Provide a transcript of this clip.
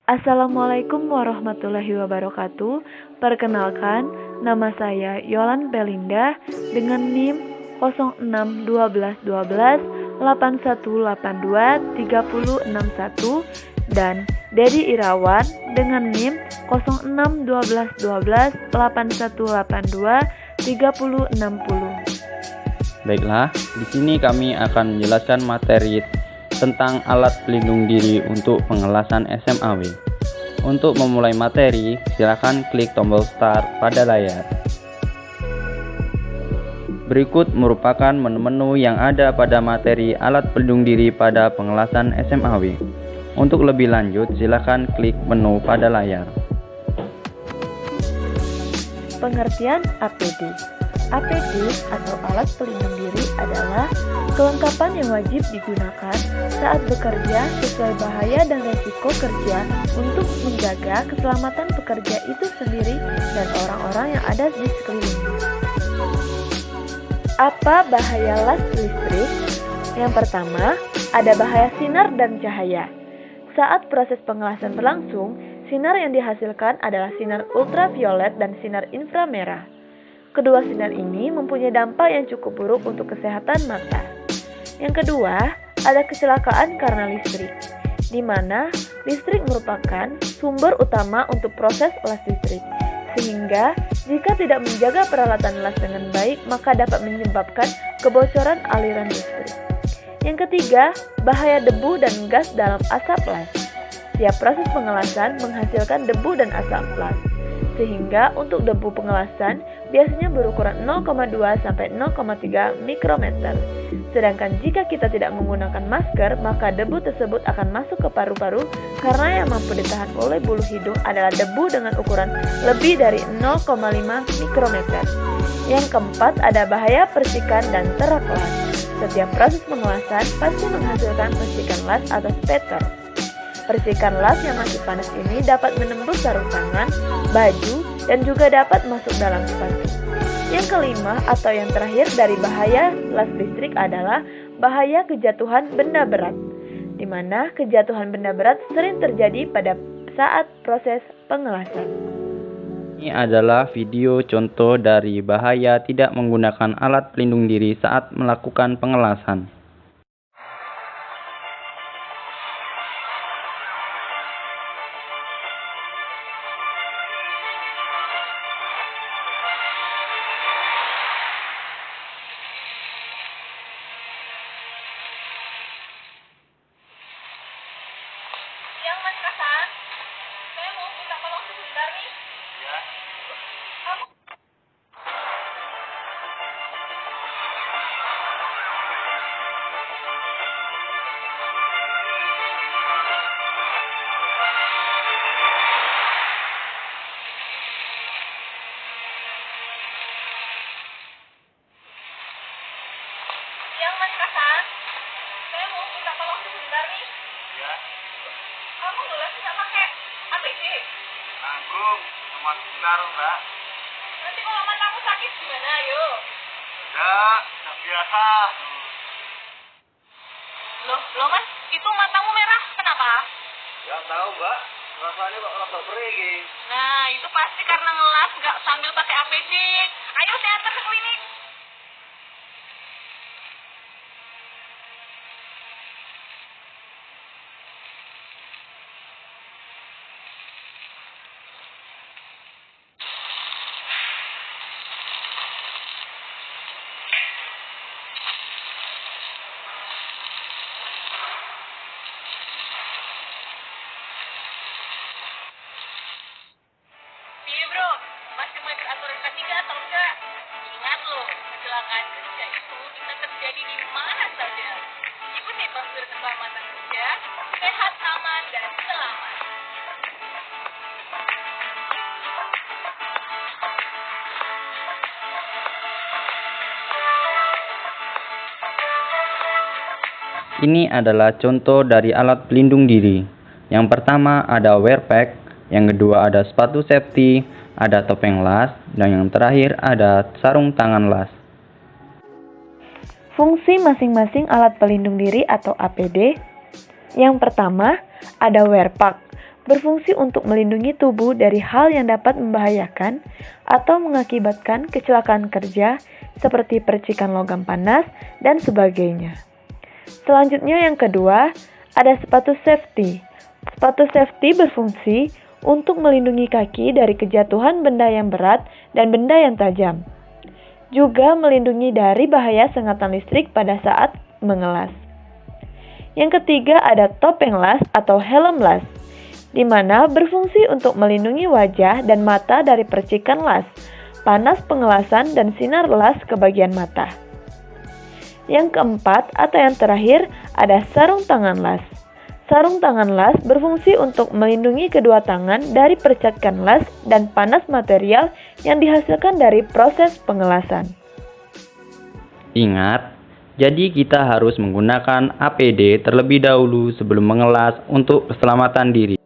Assalamualaikum warahmatullahi wabarakatuh. Perkenalkan, nama saya Yolan Belinda dengan NIM 06121281823061 dan Dedi Irawan dengan NIM 061281823060. Baiklah, di sini kami akan menjelaskan materi tentang alat pelindung diri untuk pengelasan SMAW. Untuk memulai materi, silakan klik tombol start pada layar. Berikut merupakan menu-menu yang ada pada materi alat pelindung diri pada pengelasan SMAW. Untuk lebih lanjut, silakan klik menu pada layar. Pengertian APD. APD atau alat pelindung diri adalah kelengkapan yang wajib digunakan saat bekerja sesuai bahaya dan resiko kerja untuk menjaga keselamatan pekerja itu sendiri dan orang-orang yang ada di sekelilingnya. Apa bahaya las listrik? Yang pertama, ada bahaya sinar dan cahaya. Saat proses pengelasan berlangsung, sinar yang dihasilkan adalah sinar ultraviolet dan sinar inframerah. Kedua sinar ini mempunyai dampak yang cukup buruk untuk kesehatan mata. Yang kedua, ada kecelakaan karena listrik, di mana listrik merupakan sumber utama untuk proses las listrik. Sehingga, jika tidak menjaga peralatan las dengan baik, maka dapat menyebabkan kebocoran aliran listrik. Yang ketiga, bahaya debu dan gas dalam asap las. Setiap proses pengelasan menghasilkan debu dan asap las. Sehingga untuk debu pengelasan biasanya berukuran 0,2 sampai 0,3 mikrometer. Sedangkan jika kita tidak menggunakan masker, maka debu tersebut akan masuk ke paru-paru karena yang mampu ditahan oleh bulu hidung adalah debu dengan ukuran lebih dari 0,5 mikrometer. Yang keempat, ada bahaya percikan dan terak las. Setiap proses pengelasan pasti menghasilkan percikan las atau spatter. Percikan las yang masih panas ini dapat menembus sarung tangan, baju, dan juga dapat masuk dalam sepatu. Yang kelima atau yang terakhir dari bahaya las listrik adalah bahaya kejatuhan benda berat, di mana kejatuhan benda berat sering terjadi pada saat proses pengelasan. Ini adalah video contoh dari bahaya tidak menggunakan alat pelindung diri saat melakukan pengelasan. Mas Kasan, saya mau minta tolong sebentar nih. Ya. Kamu Mas Kasan, saya mau minta tolong sebentar nih. Ya. Kamu ngelas nggak pakai APD? Nanggung, cuma sebentar mbak. Nanti kalau matamu sakit gimana, yo? Enggak, udah biasa. Loh mas, itu matamu merah, kenapa? Ya tahu mbak, rasanya kok rada perih. Nah, itu pasti karena ngelas nggak sambil pakai APD. Ayo saya antar ke klinik. Iya bro, masih mau ikut aturan K3 atau enggak? Ingat loh, kecelakaan kerja itu bisa terjadi di mana saja. Ikuti prosedur keselamatan kerja, sehat, aman, dan selamat. Ini adalah contoh dari alat pelindung diri. Yang pertama ada wear pack, yang kedua ada sepatu safety, ada topeng las, dan yang terakhir ada sarung tangan las. Fungsi masing-masing alat pelindung diri atau APD. Yang pertama, ada wear pack. berfungsi untuk melindungi tubuh dari hal yang dapat membahayakan atau mengakibatkan kecelakaan kerja seperti percikan logam panas dan sebagainya. Selanjutnya yang kedua, ada sepatu safety. Sepatu safety berfungsi untuk melindungi kaki dari kejatuhan benda yang berat dan benda yang tajam. Juga melindungi dari bahaya sengatan listrik pada saat mengelas. Yang ketiga ada topeng las atau helm las, di mana berfungsi untuk melindungi wajah dan mata dari percikan las, panas pengelasan, dan sinar las ke bagian mata. Yang keempat atau yang terakhir ada sarung tangan las. Sarung tangan las berfungsi untuk melindungi kedua tangan dari percikan las dan panas material yang dihasilkan dari proses pengelasan. Ingat, jadi kita harus menggunakan APD terlebih dahulu sebelum mengelas untuk keselamatan diri.